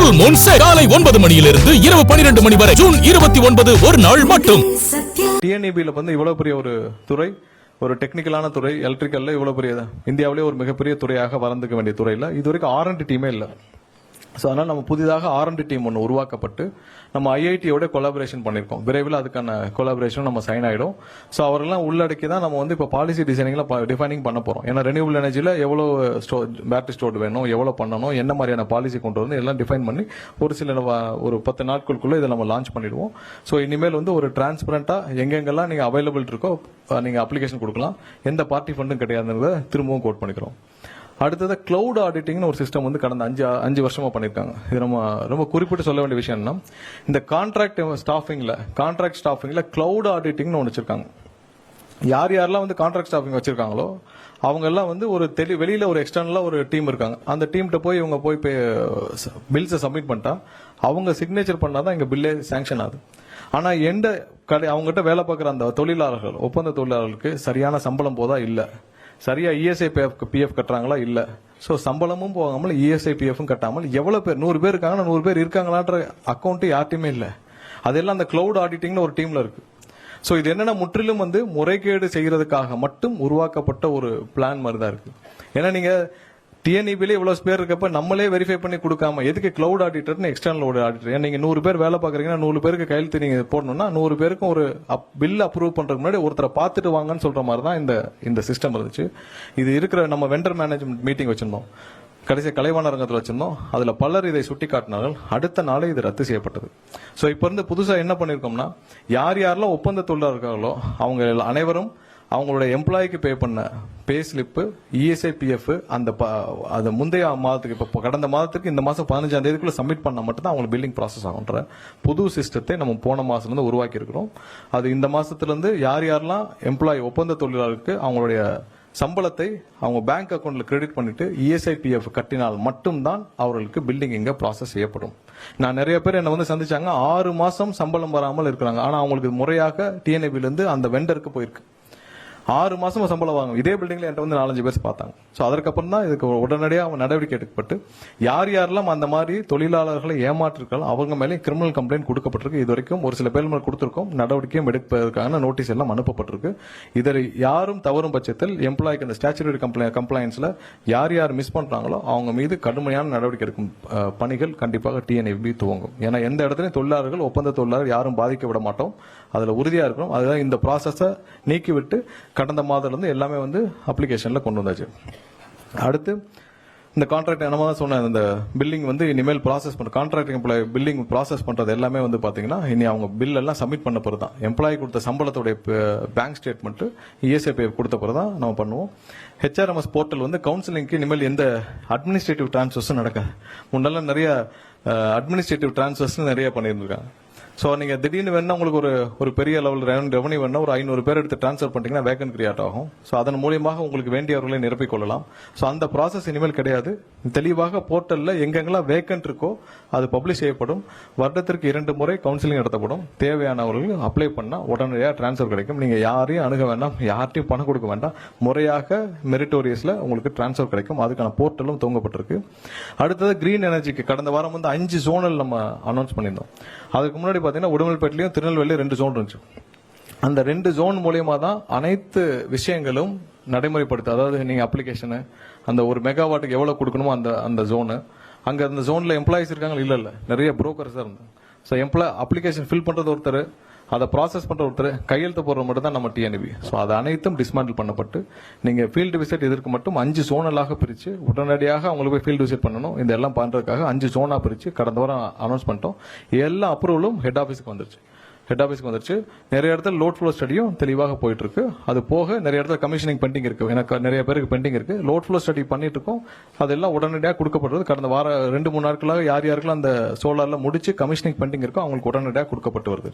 Full Moon Sale காலை 9 மணியிலிருந்து இரவு 12 மணி வரை ஜூன் 29 ஒரு நாள் மட்டும். டிஎன்இபில வந்து இவ்வளவு பெரிய ஒரு துறை, ஒரு டெக்னிக்கலான துறை, எலக்ட்ரிக்கல்ல இவ்வளவு பெரிய இந்தியாவிலே ஒரு மிகப்பெரிய துறையாக வளர்ந்துக்க வேண்டிய துறையில இதுவரைக்கும் R&D டீமே இல்லை. ஸோ அதனால் நம்ம புதிதாக R&D டீம் ஒன்று உருவாக்கப்பட்டு நம்ம ஐஐடியோட கொலாபரேஷன் பண்ணியிருக்கோம். விரைவில் அதுக்கான கொலாபரேஷன் நம்ம சைன் ஆகிடும். ஸோ அவரெல்லாம் உள்ளடக்கி தான் நம்ம வந்து இப்போ பாலிசி டிசைனிங்கில் டிஃபைனிங் பண்ண போகிறோம். ஏன்னா ரெனியூபிள் எனர்ஜியில் எவ்வளோ பேட்டரி ஸ்டோர் வேணும், எவ்வளோ பண்ணணும், என்ன மாதிரியான பாலிசி கொண்டு வந்து எல்லாம் டிஃபைன் பண்ணி ஒரு சில ஒரு 10 நாட்களுக்குள்ளே இதை நம்ம லான்ச் பண்ணிடுவோம். ஸோ இனிமேல் வந்து ஒரு டிரான்ஸ்பரண்டாக எங்கெங்கெல்லாம் நீங்கள் அவைலபிள் இருக்கோ நீங்கள் அப்ளிகேஷன் கொடுக்கலாம். எந்த பார்ட்டி ஃபண்டும் கிடையாதுன்றதை திரும்பவும் கோட் பண்ணிக்கிறோம். அடுத்தது கிளவுட் ஆடிட்டிங்னு ஒரு சிஸ்டம் வந்து கடந்த 5 வருஷமா பண்ணிருக்காங்க. இது நம்ம ரொம்ப குறிப்பிட்டு சொல்ல வேண்டிய விஷயம் என்ன, இந்த கான்ட்ராக்ட் ஸ்டாஃபிங்ல கிளவுட் ஆடிட்டிங்னு ஒன்று வச்சிருக்காங்க. யார் யாரெல்லாம் வந்து கான்ட்ராக்ட் ஸ்டாஃபிங் வச்சிருக்காங்களோ அவங்க எல்லாம் வந்து ஒரு வெளியில ஒரு எக்ஸ்டர்னலா ஒரு டீம் இருக்காங்க. அந்த டீம்கிட்ட போய் இவங்க போய் பில்ஸை சப்மிட் பண்ணிட்டா அவங்க சிக்னேச்சர் பண்ணாதான் இங்க பில்லே சாங்ஷன் ஆகுது. ஆனா அவங்ககிட்ட வேலை பார்க்குற அந்த தொழிலாளர்கள், ஒப்பந்த தொழிலாளர்களுக்கு சரியான சம்பளம் போதா இல்ல, சரியா இஎஸ்ஐ பிஎஃப் கட்டுறாங்களா இல்ல. சோ சம்பளமும் போகாமல் இஎஸ்ஐ பிஎஃப்பும் கட்டாமல் எவ்வளவு பேர் 100 பேர் இருக்காங்கன்னா 100 பேர் இருக்காங்களான்ற அக்கௌண்ட் யார்ட்டையுமே இல்ல. அதெல்லாம் அந்த கிளவுட் ஆடிட்டிங்னு ஒரு டீம்ல இருக்கு. சோ இது என்னன்னா முற்றிலும் வந்து முறைகேடு செய்யறதுக்காக மட்டும் உருவாக்கப்பட்ட ஒரு பிளான் மாதிரி தான் இருக்கு. ஏன்னா நீங்க டிஎன்இபில இவ்வளவு பேர் இருக்கப்ப நம்மளே வெரிஃபை பண்ணி கொடுக்காம எதுக்கு கிளவுட் ஆடிட்டர்னு எக்ஸ்டர்னல் ஆடிட்டர்? ஏன்னா நீங்க 100 பேர் வேலை பாக்குறீங்கன்னா 100 பேருக்கு கையெழுத்து நீங்க போடணும்னா 100 பேருக்கும் ஒரு பில் அப்ரூவ் பண்றதுக்கு முன்னாடி ஒருத்தரை பார்த்துட்டு வாங்கன்னு சொல்ற மாதிரி தான் இந்த சிஸ்டம் இருந்துச்சு. இது இருக்கிற நம்ம வெண்டர் மேனேஜ்மெண்ட் மீட்டிங் வச்சிருந்தோம், கடைசி கலைவாணர் அரங்கத்தில் வச்சிருந்தோம். அதுல பலர் இதை சுட்டி காட்டினார்கள். அடுத்த நாளே இது ரத்து செய்யப்பட்டது. சோ இப்ப இருந்து புதுசா என்ன பண்ணிருக்கோம்னா, யாரெல்லாம் ஒப்பந்த தொழிலாளர் இருக்காங்களோ அவங்க அனைவரும் அவங்களுடைய எம்ப்ளாய்க்கு பே பண்ண பே ஸ்லிப், இஎஸ்ஐ பிஎஃப் அந்த முந்தைய மாதத்துக்கு இப்போ கடந்த மாதத்துக்கு இந்த மாசம் 15ஆம் தேதிக்குள்ள சப்மிட் பண்ணா மட்டும்தான் அவங்களுக்கு பில்லிங் ப்ராசஸ் ஆகுன்ற புது சிஸ்டத்தை நம்ம போன மாசத்துல இருந்து உருவாக்கி இருக்கிறோம். அது இந்த மாசத்துல இருந்து யாரெல்லாம் எம்ப்ளாய் ஒப்பந்த தொழிலாளருக்கு அவங்களுடைய சம்பளத்தை அவங்க பேங்க் அக்கௌண்ட்ல கிரெடிட் பண்ணிட்டு இஎஸ்ஐ பிஎஃப் கட்டினால் மட்டும்தான் அவர்களுக்கு பில்லிங் இங்க ப்ராசஸ் செய்யப்படும். நான் நிறைய பேர் என்ன வந்து சந்திச்சாங்க, 6 மாசம் சம்பளம் வராமல் இருக்கிறாங்க. ஆனா அவங்களுக்கு முறையாக டிஎன்ஏபில இருந்து அந்த வெண்டருக்கு போயிருக்கு. 6 மாசமா சம்பளம் வாங்க. இதே பில்டிங்ல என்கிட்ட வந்து 4-5 பேர் பார்த்தாங்க. சோ அதற்கப்புறம் தான் இதுக்கு உடனடியாக நடவடிக்கை எடுக்கப்பட்டு யாரெல்லாம் அந்த மாதிரி தொழிலாளர்களை ஏமாற்றிருக்காங்களோ அவங்க மேலே கிரிமினல் கம்ப்ளைண்ட் கொடுக்கப்பட்டிருக்கு. இது வரைக்கும் ஒரு சில பேர் மேல் கொடுத்திருக்கோம். நடவடிக்கையும் எடுப்பதற்கான நோட்டீஸ் எல்லாம் அனுப்பப்பட்டிருக்கு. இதை யாரும் தவறும் பட்சத்தில் எம்ப்ளாய்க்கு அந்த ஸ்டாச்சுட்டரி கம்ப்ளைன்ஸ்ல யார் மிஸ் பண்றாங்களோ அவங்க மீது கடுமையான நடவடிக்கை எடுக்கும் பணிகள் கண்டிப்பாக டிஎன்இபி துவங்கும். ஏன்னா எந்த இடத்துலையும் தொழிலாளர்கள், ஒப்பந்த தொழிலாளர் யாரும் பாதிக்க விட மாட்டோம். அதுல உறுதியா இருக்கணும். அதுதான் இந்த ப்ராசஸை நீக்கிவிட்டு கடந்த மாதத்துல இருந்து எல்லாமே வந்து அப்ளிகேஷன்ல கொண்டு வந்தாச்சு. அடுத்து இந்த கான்ட்ராக்ட் நம்ம தான் சொன்ன இந்த பில்லிங் வந்து இனிமேல் ப்ராசஸ் பண்ண கான்ட்ராக்ட் எம்ப்ளாய் பில்லிங் ப்ராசஸ் பண்றது எல்லாமே வந்து பாத்தீங்கன்னா இனி அவங்க பில் எல்லாம் சப்மிட் பண்ண பிறகு தான் எம்ப்ளாயி கொடுத்த சம்பளத்துடைய பேங்க் ஸ்டேட்மெண்ட், இஎஸ்ஐ கொடுத்த பிறகு தான் நம்ம பண்ணுவோம். HRMS போர்ட்டல் வந்து கவுன்சிலிங்க்கு இனிமேல் எந்த அட்மினிஸ்ட்ரேட்டிவ் டிரான்ஸ்ஃபர்ஸும் நடக்காது. முன்னெல்லாம் நிறைய அட்மினிஸ்ட்ரேட்டிவ் டிரான்ஸ்ஃபர்ஸ் நிறைய பண்ணியிருந்திருக்காங்க. சோ நீங்க திடீர்னு வேணா உங்களுக்கு ஒரு பெரிய லெவல் ரெவன்யூ வேணா ஒரு 500 பேர் எடுத்து டிரான்ஸ்ஃபர் பண்ணிட்டீங்கன்னா வேகன் கிரியேட் ஆகும். சோ அதன் மூலியமாக உங்களுக்கு வேண்டியவர்களை நிரப்பிக் கொள்ளலாம். சோ அந்த ப்ராசஸ் இனிமேல் கிடையாது. தெளிவாக போர்ட்டல்ல எங்கெங்கெல்லாம் வேகன்ட் இருக்கோ அது பப்ளிஷ் செய்யப்படும். வருடத்திற்கு 2 முறை கவுன்சிலிங் நடத்தப்படும். தேவையானவர்கள் அப்ளை பண்ணா உடனடியாக டிரான்ஸ்ஃபர் கிடைக்கும். நீங்க யாரையும் அணுக வேண்டாம், யார்ட்டையும் பணம் கொடுக்க வேண்டாம். முறையாக மெரிட்டோரியஸ்ல உங்களுக்கு டிரான்ஸ்ஃபர் கிடைக்கும். அதுக்கான போர்ட்டலும் துவங்கப்பட்டிருக்கு. அடுத்தது கிரீன் எனர்ஜிக்கு கடந்த வாரம் வந்து 5 ஜோனல் நம்ம அனௌன்ஸ் பண்ணியிருந்தோம். அதுக்கு முன்னாடி பாத்தீங்கன்னா உடுமல்பேட்டிலையும் திருநெல்வேலியும் 2 ஜோன் இருந்துச்சு. அந்த 2 ஜோன் மூலியமா தான் அனைத்து விஷயங்களும் நடைமுறைப்படுத்த, அதாவது நீங்க அப்ளிகேஷனு அந்த ஒரு மெகாவாட்டுக்கு எவ்வளவு கொடுக்கணுமோ அந்த ஜோனு, அங்க அந்த ஜோன்ல எம்ப்ளாயிஸ் இருக்காங்க இல்ல நிறைய புரோக்கர்ஸ் தான் இருந்தாங்க. ஸோ அப்ளிகேஷன் ஃபில் பண்றது ஒருத்தர், அதை ப்ராசஸ் பண்ற ஒருத்தர், கையெழுத்து போடுற மட்டும் தான் நம்ம டிஎன்இபி. ஸோ அது அனைத்தும் டிஸ்மேண்டில் பண்ணப்பட்டு நீங்க ஃபீல்டு விசிட் இதற்கு மட்டும் 5 ஜோனலாக பிரிச்சு உடனடியாக அவங்களுக்கு போய் ஃபீல்டு விசிட் பண்ணணும். இந்த எல்லாம் பண்றதுக்காக 5 ஜோனா பிரிச்சு கடந்த வாரம் அனௌன்ஸ் பண்ணிட்டோம். எல்லா அப்ரூவலும் ஹெட் ஆஃபீஸுக்கு வந்துருச்சு. நிறைய இடத்துல லோட் ஃப்ளோ ஸ்டடியும் தெளிவாக போயிட்டு இருக்கு. அது போக நிறைய இடத்துல கமிஷனிங் பெண்டிங் இருக்கு. எனக்கு நிறைய பேருக்கு பெண்டிங் இருக்கு. லோட் ஃப்ளோ ஸ்டடி பண்ணிட்டு இருக்கோம். அதெல்லாம் உடனடியாக கொடுக்கப்படுறது. கடந்த வாரம் 2-3 நாட்களாக யாருக்கெல்லாம் அந்த சோலார்ல முடிச்சு கமிஷனிங் பெண்டிங் இருக்கோ அவங்களுக்கு உடனடியாக கொடுக்கப்பட்டு வருது.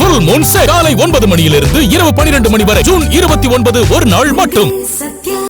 Full Moon Sale காலை 9 மணியிலிருந்து இரவு 12 மணி வரை ஜூன் 29 ஒரு நாள் மட்டும்.